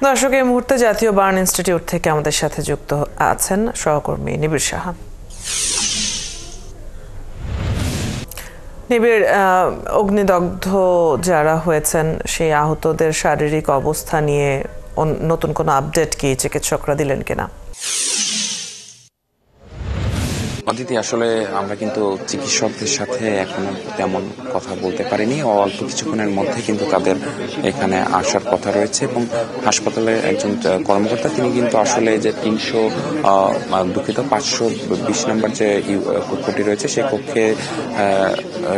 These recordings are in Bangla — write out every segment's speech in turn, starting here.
দর্শক, এই মুহূর্তে জাতীয় বার্ন ইনস্টিটিউট থেকে আমাদের সাথে যুক্ত আছেন সহকর্মী নিবিড় সাহা। নিবিড়, অগ্নিদগ্ধ যারা হয়েছেন সেই আহতদের শারীরিক অবস্থা নিয়ে নতুন কোনো আপডেট কি চিকিৎসকরা দিলেন কিনা? অদিতি, আসলে আমরা কিন্তু চিকিৎসকদের সাথে এখনো তেমন কথা বলতে পারিনি। অল্প কিছুক্ষণের মধ্যে কিন্তু তাদের এখানে আসার কথা রয়েছে এবং হাসপাতালের একজন কর্মকর্তা তিনি কিন্তু আসলে যে 520 নম্বর যে কক্ষটি রয়েছে সেই কক্ষে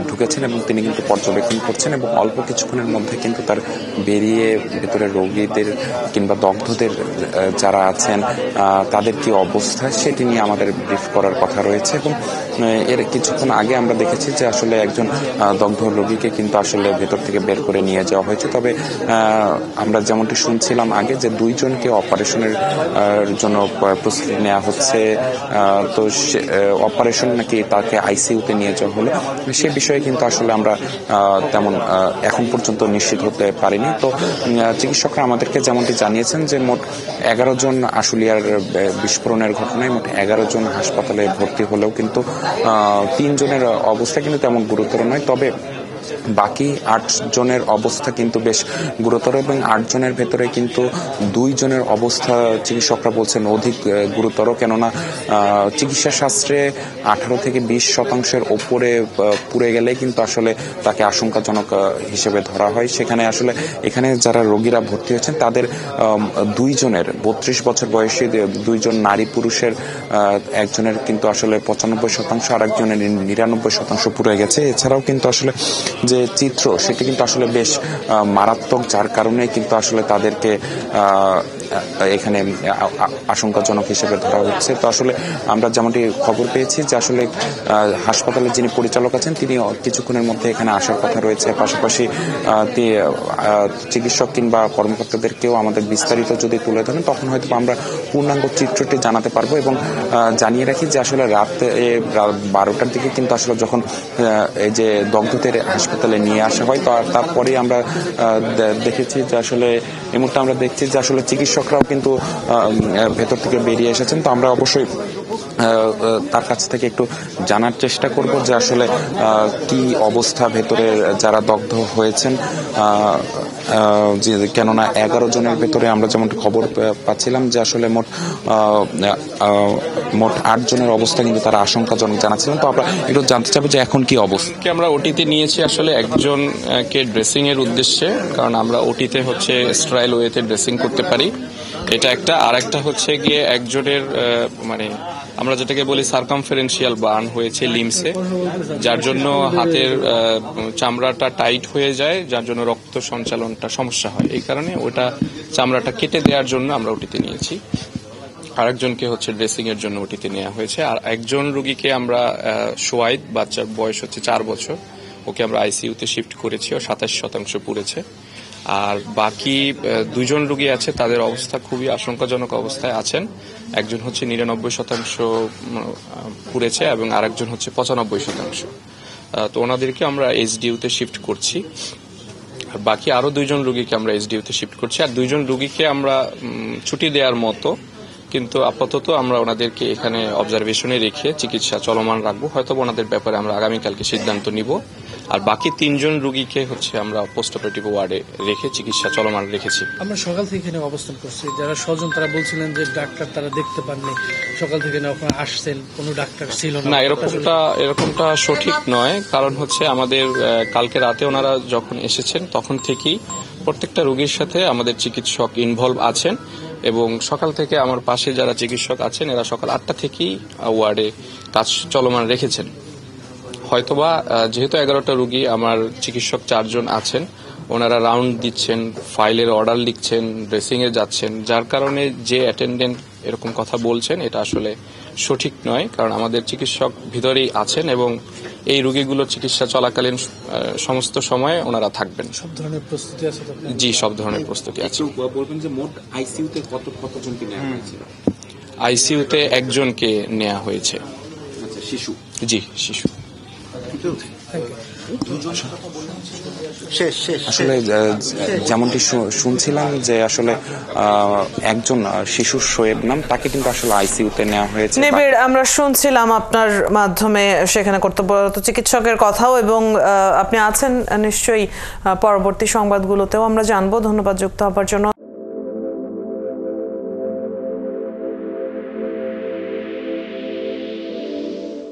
ঢুকেছেন এবং তিনি কিন্তু পর্যবেক্ষণ করছেন এবং অল্প কিছুক্ষণের মধ্যে কিন্তু তার বেরিয়ে ভেতরে রোগীদের কিংবা দগ্ধদের যারা আছেন তাদের কি অবস্থা সেটি নিয়ে আমাদের ব্রিফ করার কথা রয়েছে। এবং এর কিছুক্ষণ আগে আমরা দেখেছি যে আসলে একজন দগ্ধ রোগীকে কিন্তু আসলে ভেতর থেকে বের করে নিয়ে যাওয়া হয়েছে। তবে আমরা যেমনটি শুনছিলাম আগে যে 2 জনকে অপারেশনের জন্য প্রস্তুতি নেওয়া হচ্ছে, তো অপারেশন নাকি তাকে আইসিইউতে নিয়ে যাওয়া হলো সে বিষয়ে কিন্তু আসলে আমরা তেমন এখন পর্যন্ত নিশ্চিত হতে পারিনি। তো চিকিৎসকরা আমাদেরকে যেমনটি জানিয়েছেন যে মোট 11 জন আশুলিয়ার বিস্ফোরণের ঘটনায় মোট 11 জন হাসপাতালে ভর্তি হলেও কিন্তু 3 জনের অবস্থা কিন্তু তেমন গুরুতর নয়। তবে বাকি 8 জনের অবস্থা কিন্তু বেশ গুরুতর এবং 8 জনের ভেতরে কিন্তু 2 জনের অবস্থা চিকিৎসকরা বলছেন অধিক গুরুতর, কেননা চিকিৎসা শাস্ত্রে 18 থেকে 20% ওপরে পুড়ে গেলে কিন্তু আসলে তাকে আশঙ্কাজনক হিসেবে ধরা হয়। সেখানে আসলে এখানে যারা রোগীরা ভর্তি হয়েছেন তাদের 2 জনের 32 বছর বয়সী 2 জন নারী পুরুষের একজনের কিন্তু আসলে 95% আর একজনের 99% পুড়ে গেছে। এছাড়াও কিন্তু আসলে যে চিত্র সেটি কিন্তু আসলে বেশ মারাত্মক, যার কারণে কিন্তু আসলে তাদেরকে এখানে আশঙ্কাজনক হিসেবে ধরা হচ্ছে। তো আসলে আমরা যেমনটি খবর পেয়েছি যে আসলে হাসপাতালের যিনি পরিচালক আছেন তিনি কিছুক্ষণের মধ্যে এখানে আসার কথা রয়েছে। পাশাপাশি চিকিৎসক কিংবা কর্মকর্তাদেরকেও আমাদের বিস্তারিত যদি তুলে ধরেন তখন হয়তো আমরা পূর্ণাঙ্গ চিত্রটি জানাতে পারবো। এবং জানিয়ে রাখি যে আসলে রাত 12টার দিকে কিন্তু আসলে যখন এই যে দগ্ধদের হাসপাতালে নিয়ে আসা হয় তারপরেই আমরা দেখেছি যে আসলে এই মুহূর্তে আমরা দেখছি যে আসলে চিকিৎসকরাও কিন্তু ভেতর থেকে বেরিয়ে এসেছেন। তো আমরা অবশ্যই তার কাছ থেকে একটু জানার চেষ্টা করব যে আসলে কি অবস্থা ভেতরে যারা দগ্ধ হয়েছেন, কেননা 11 জনের ভেতরে আমরা যেমন খবর পাচ্ছিলাম যে আসলে মোট 8 জনের অবস্থা কিন্তু তারা আশঙ্কাজনক জানাচ্ছিলেন। তো আমরা একটু জানতে চাইবো যে এখন কি অবস্থা। আমরা ওটিতে নিয়েছি আসলে একজনকে ড্রেসিং এর উদ্দেশ্যে, কারণ আমরা ওটিতে হচ্ছে স্ট্রাইল ওয়েতে ড্রেসিং করতে পারি, এটা একটা। আর একটা হচ্ছে গিয়ে একজনের মানে আমরা যেটাকে বলি সার্কামফারেন্সিয়াল বার্ন হয়েছে লিমসে, যার জন্য হাতের চামড়াটা টাইট হয়ে যায়, যার জন্য রক্ত সঞ্চালনটা সমস্যা হয়। এই কারণে ওটা চামড়াটা কেটে দেওয়ার জন্য আমরা ওটিতে নিয়েছি। আরেকজনকে হচ্ছে ড্রেসিং এর জন্য ওটিতে নেওয়া হয়েছে। আর একজন রোগীকে আমরা সোয়াইদ, বাচ্চার বয়স হচ্ছে 4 বছর, ওকে আমরা আইসিইউতে শিফট করেছি, ও 27% পুড়েছে। আর বাকি 2 জন রোগী আছে, তাদের অবস্থা খুবই আশঙ্কাজনক অবস্থায় আছেন। একজন হচ্ছে 99% পুড়েছে এবং আরেকজন হচ্ছে 95%। তো ওনাদেরকে আমরা এইচডিইউতে শিফট করছি। আর বাকি আরো 2 জন রোগীকে আমরা এইচডিইউতে শিফট করছি। আর 2 জন রোগীকে আমরা ছুটি দেওয়ার মতো, কিন্তু আপাতত আমরা ওনাদেরকে এখানে অবজারভেশনে রেখে চিকিৎসা চলমান রাখবো। হয়তো ওনাদের ব্যাপারে আমরা আগামীকালকে সিদ্ধান্ত নিব। আর বাকি 3 জন রোগীকে হচ্ছে আমরা পোস্ট অপারেটিভ ওয়ার্ডে রেখে চিকিৎসা চলমান রেখেছি। আমরা সকাল থেকে এখানে অবস্থান করছি, যারা স্বজন তারা বলছিলেন যে ডাক্তার তারা দেখতে পাননি, সকাল থেকে ওখানে আসছেন কোনো ডাক্তার ছিল না। এরকমটা সঠিক নয়, কারণ হচ্ছে আমাদের কালকে রাতে ওনারা যখন এসেছেন তখন থেকেই প্রত্যেকটা রোগীর সাথে আমাদের চিকিৎসক ইনভলভ আছেন এবং সকাল থেকে আমার পাশে যারা চিকিৎসক আছেন এরা সকাল 8টা থেকেই ওয়ার্ডে কাজ চলমান রেখেছেন। হয়তোবা যেহেতু 11টা রোগী, আমার চিকিৎসক 4 জন আছেন, ওনারা রাউন্ড দিচ্ছেন, ফাইলের অর্ডার লিখছেন, ড্রেসিং এ যাচ্ছেন, যার কারণে যে অ্যাটেন্ডেন্ট এরকম কথা বলছেন এটা আসলে সঠিক নয়। কারণ আমাদের চিকিৎসক ভিতরেই আছেন এবং এই রোগীগুলোর চিকিৎসা চলাকালীন সমস্ত সময়ে ওনারা থাকবেন। সব ধরনের প্রস্তুতি আছে? জি, সব ধরনের প্রস্তুতি আছে। বলবেন যে মোট আইসিইউতে কতজনকে নেওয়া হয়েছিল? আইসিইউতে একজনকে নেওয়া হয়েছে। আচ্ছা, শিশু? জি, শিশু। Thank you. আসলে যেমনটি শুনছিলাম যে আসলে একজন শিশু শোয়েব নাম, তাকে কিন্তু আসলে আইসিইউতে নেওয়া হয়েছে। নিবিড়, আমরা শুনছিলাম আপনার মাধ্যমে সেখানে কর্তব্যরত চিকিৎসকের কথাও, এবং আপনি আছেন নিশ্চয়ই পরবর্তী সংবাদগুলোতেও আমরা জানবো। ধন্যবাদ যুক্ত হবার জন্য।